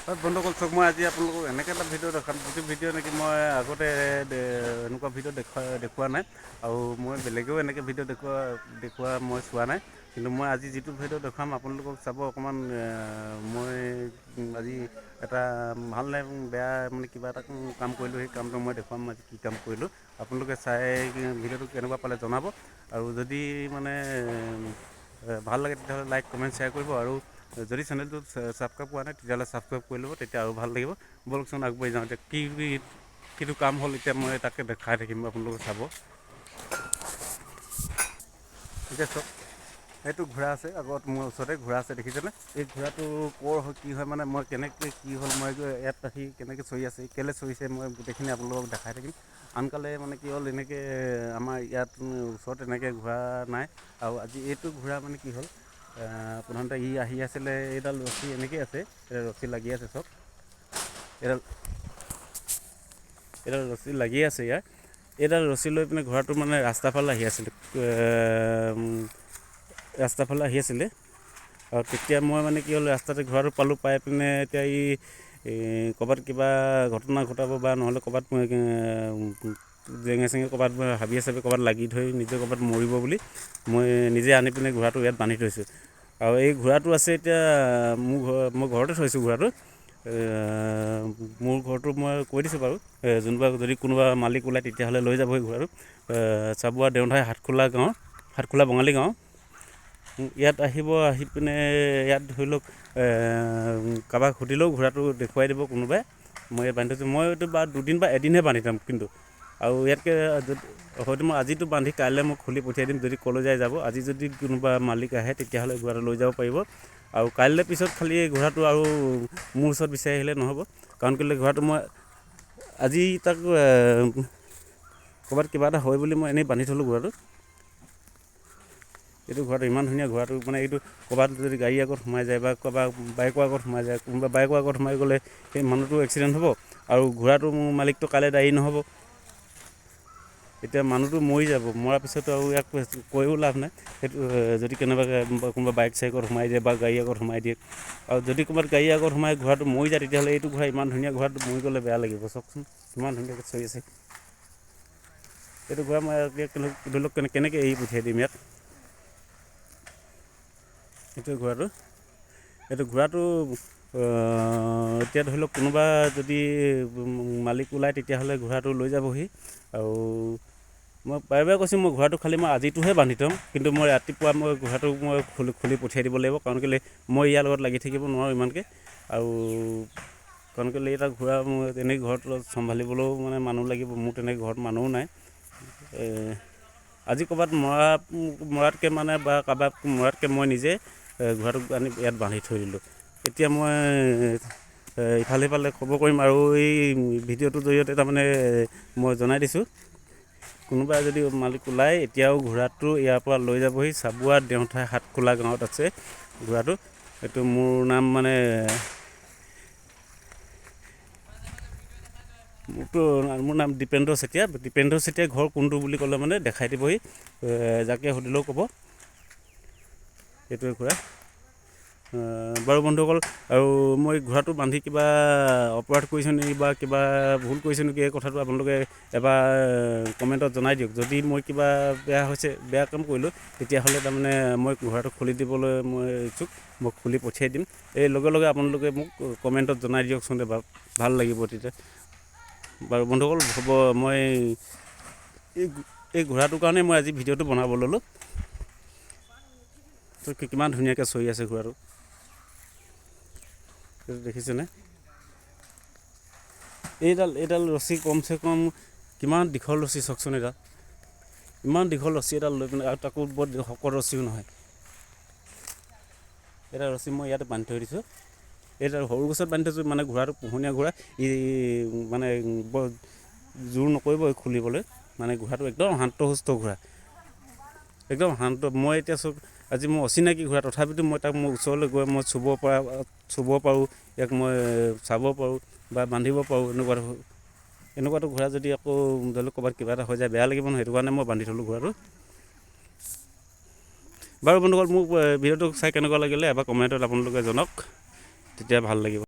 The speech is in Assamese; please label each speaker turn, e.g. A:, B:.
A: বন্ধুসকল চাওক মই আজি আপোনালোকক এনেকৈ এটা ভিডিঅ' দেখাম যিটো ভিডিঅ' নেকি মই আগতে এনেকুৱা ভিডিঅ' দেখুওৱা নাই আৰু মই বেলেগেও এনেকৈ ভিডিঅ' দেখুওৱা মই চোৱা নাই কিন্তু মই আজি যিটো ভিডিঅ' দেখুৱাম আপোনালোকক চাব অকণমান মই আজি এটা ভাল নে বেয়া মানে কিবা এটা কাম কৰিলোঁ সেই কামটো মই দেখুৱাম আজি কি কাম কৰিলোঁ আপোনালোকে চাই ভিডিঅ'টো কেনেকুৱা পালে জনাব আৰু যদি মানে ভাল লাগে তেতিয়াহ'লে লাইক কমেণ্ট শ্বেয়াৰ কৰিব আৰু যদি চেনেলটো ছাবস্ক্ৰাইব কৰা নাই তেতিয়াহ'লে ছাবস্ক্ৰাইব কৰি ল'ব তেতিয়া আৰু ভাল লাগিব ব'লকচোন আগবাঢ়ি যাওঁ এতিয়া কিটো কাম হ'ল এতিয়া মই তাকে দেখাই থাকিম আপোনালোকে চাব এতিয়া চাওক এইটো ঘোঁৰা আছে আগত মোৰ ওচৰতে ঘোঁৰা আছে দেখিছেনে এই ঘোঁৰাটো ক'ৰ হয় কি হয় মানে মই কেনেকৈ কি হ'ল মই ইয়াত আহি কেনেকৈ চৰি আছে কেলৈ চৰিছে মই গোটেইখিনি আপোনালোকক দেখাই থাকিম আনকালে মানে কি হ'ল এনেকৈ আমাৰ ইয়াত ওচৰত এনেকৈ ঘোঁৰা নাই আৰু আজি এইটো ঘোঁৰা মানে কি হ'ল প্ৰধানতে ই আহি আছিলে এইডাল ৰছী এনেকৈ আছে ৰছী লাগি আছে চব এইডাল ৰছী লাগি আছে এইডাল ৰছী লৈ পিনে ঘোঁৰাটো মানে ৰাস্তাৰ ফালে আহি আছিলে আৰু তেতিয়া মই মানে কি হ'ল ৰাস্তাতে ঘোঁৰাটো পালোঁ পাই পিনে এতিয়া ক'ৰবাত কিবা ঘটনা ঘটাব বা নহ'লে ক'ৰবাত জেঙে চেঙে ক'ৰবাত হাবি চাবি ক'ৰবাত লাগি ধৰি নিজে ক'ৰবাত মৰিব বুলি মই নিজে আনি পিনে ঘোঁৰাটো ইয়াত বান্ধি থৈছোঁ আৰু এই ঘোঁৰাটো আছে এতিয়া মই ঘৰতে থৈছোঁ ঘোঁৰাটো মোৰ ঘৰটো মই কৈ দিছোঁ বাৰু যদি কোনোবা মালিক ওলায় তেতিয়াহ'লে লৈ যাব সেই ঘোঁৰাটো চাবুৱা দেওধাই হাটখোলা বঙালী গাঁও ইয়াত আহি পিনে ইয়াত ধৰি লওক কাৰোবাক সুধিলেও ঘোঁৰাটো দেখুৱাই দিব কোনোবাই মই ইয়াত বান্ধি থৈছোঁ মই এইটো বা দুদিন বা এদিনহে বান্ধি থ'ম কিন্তু আৰু ইয়াতকৈ হয়তো মই আজিতো বান্ধি কাইলৈ মই খুলি পঠিয়াই দিম যদি ক'লৈ যাব আজি যদি কোনোবা মালিক আহে তেতিয়াহ'লে ঘোঁৰাটো লৈ যাব পাৰিব আৰু কাইলৈ পিছত খালি ঘোঁৰাটো আৰু মোৰ ওচৰত বিচাৰি আহিলে নহ'ব কাৰণ কেলৈ ঘোঁৰাটো মই আজি তাক ক'ৰবাত কিবা এটা হয় বুলি মই এনেই বান্ধি থ'লোঁ ঘোঁৰাটো এইটো ঘোঁৰাটো ইমান ধুনীয়া ঘোঁৰাটো মানে এইটো ক'ৰবাত যদি গাড়ী আগত সোমাই যায় বা ক'ৰবাত বাইকৰ আগত সোমাই যায় কোনোবা বাইকৰ আগত সোমাই গ'লে সেই মানুহটো এক্সিডেণ্ট হ'ব আৰু ঘোঁৰাটো মোৰ মালিকটো কাইলৈ দায়ী নহ'ব এতিয়া মানুহটো মৰি যাব মৰাৰ পিছতো আৰু ইয়াক কৈও লাভ নাই সেইটো যদি কেনেবাকৈ কোনোবা বাইক চাইকত সোমাই দিয়ে বা গাড়ী আগত সোমাই দিয়ে আৰু যদি ক'ৰবাত গাড়ী আগত সোমাই ঘোঁৰাটো মৰি যায় তেতিয়াহ'লে এইটো ঘোঁৰা ইমান ধুনীয়া ঘোঁৰাটো মৰি গ'লে বেয়া লাগিব চাওকচোন ইমান ধুনীয়াকৈ চৰি আছে এইটো ঘোঁৰা মই ধৰি লওক কেনেকৈ এৰি পঠিয়াই দিম ইয়াত এইটো ঘোঁৰাটো এতিয়া ধৰি লওক কোনোবা যদি মালিক ওলায় তেতিয়াহ'লে ঘোঁৰাটো লৈ যাবহি আৰু মই বাৰে বাৰে কৈছোঁ মই ঘোঁৰাটো খালি মই আজিটোহে বান্ধি থ'ম কিন্তু মই ৰাতিপুৱা মই ঘোঁৰাটো মই খুলি পঠিয়াই দিব লাগিব কাৰণ কেলৈ মই ইয়াৰ লগত লাগি থাকিব নোৱাৰোঁ ইমানকৈ আৰু কাৰণ কেলৈ এটা ঘোঁৰা মই তেনেকৈ ঘৰত চম্ভালিবলৈও মানে মানুহ লাগিব মোৰ তেনেকৈ ঘৰত মানুহো নাই আজি ক'ৰবাত মৰাতকৈ মানে বা কাৰোবাক মৰাতকৈ মই নিজে ঘোঁৰাটোক আনি ইয়াত বান্ধি থৈ দিলোঁ এতিয়া মই ইফালে সিফালে খবৰ কৰিম আৰু এই ভিডিঅ'টোৰ জৰিয়তে তাৰমানে মই জনাই দিছোঁ কোনোবাই যদি মালিক ওলায় এতিয়াও ঘোঁৰাটো ইয়াৰ পৰা লৈ যাবহি চাবুৱা দেওঠাই হাটখোলা গাঁৱত আছে ঘোঁৰাটো এইটো মোৰ নাম দীপেন্দ্ৰ চেতিয়া ঘৰ কোনটো বুলি ক'লে মানে দেখাই দিবহি যাকে সুধিলেও ক'ব এইটোৱে ঘোঁৰা বাৰু বন্ধুসকল আৰু মই ঘোঁৰাটো বান্ধি কিবা অপৰাধ কৰিছোঁ নেকি বা কিবা ভুল কৰিছোঁ নেকি এই কথাটো আপোনালোকে এবাৰ কমেণ্টত জনাই দিয়ক যদি মই কিবা বেয়া কাম কৰিলোঁ তেতিয়াহ'লে তাৰমানে মই ঘোঁৰাটো খুলি দিবলৈ মই ইচ্ছুক মই খুলি পঠিয়াই দিম এই লগে লগে আপোনালোকে মোক কমেণ্টত জনাই দিয়কচোন এবাৰ ভাল লাগিব তেতিয়া বাৰু বন্ধুসকল হ'ব মই এই ঘোঁৰাটোৰ কাৰণে মই আজি ভিডিঅ'টো বনাব ল'লোঁ কিমান ধুনীয়াকৈ চৰি আছে ঘোঁৰাটো দেখিছেনে এইডাল ৰছী কমচে কম কিমান দীঘল ৰছী চাওকচোন ইমান দীঘল ৰছী এডাল লৈ পিনে আৰু তাকো বৰ শকত ৰছীও নহয় এটা ৰছী মই ইয়াতে বান্ধি থৈ দিছোঁ এইডাল সৰু গছত বান্ধি থৈছোঁ মানে ঘোঁৰাটো পোহনীয়া ঘোঁৰা মানে বৰ জোৰ নকৰিব খুলিবলৈ মানে ঘোঁৰাটো একদম শান্তসুস্থ ঘোঁৰা একদম শান্ত মই এতিয়া আজি মই অচিনাকি ঘোঁৰা তথাপিতো মই তাক মই ওচৰলৈ গৈ মই চুব পাৰোঁ ইয়াক মই চাব পাৰোঁ বা বান্ধিব পাৰোঁ এনেকুৱাটো ঘোঁৰা যদি আকৌ ধৰি লওক ক'ৰবাত কিবা এটা হৈ যায় বেয়া লাগিব নহয় সেইটো কাৰণে মই বান্ধি থ'লোঁ ঘোঁৰাটো বাৰু বন্ধুসকল মোক ভিডিঅ'টো চাই কেনেকুৱা লাগিলে এবাৰ কমেণ্টত আপোনালোকে জনাওক তেতিয়া ভাল লাগিব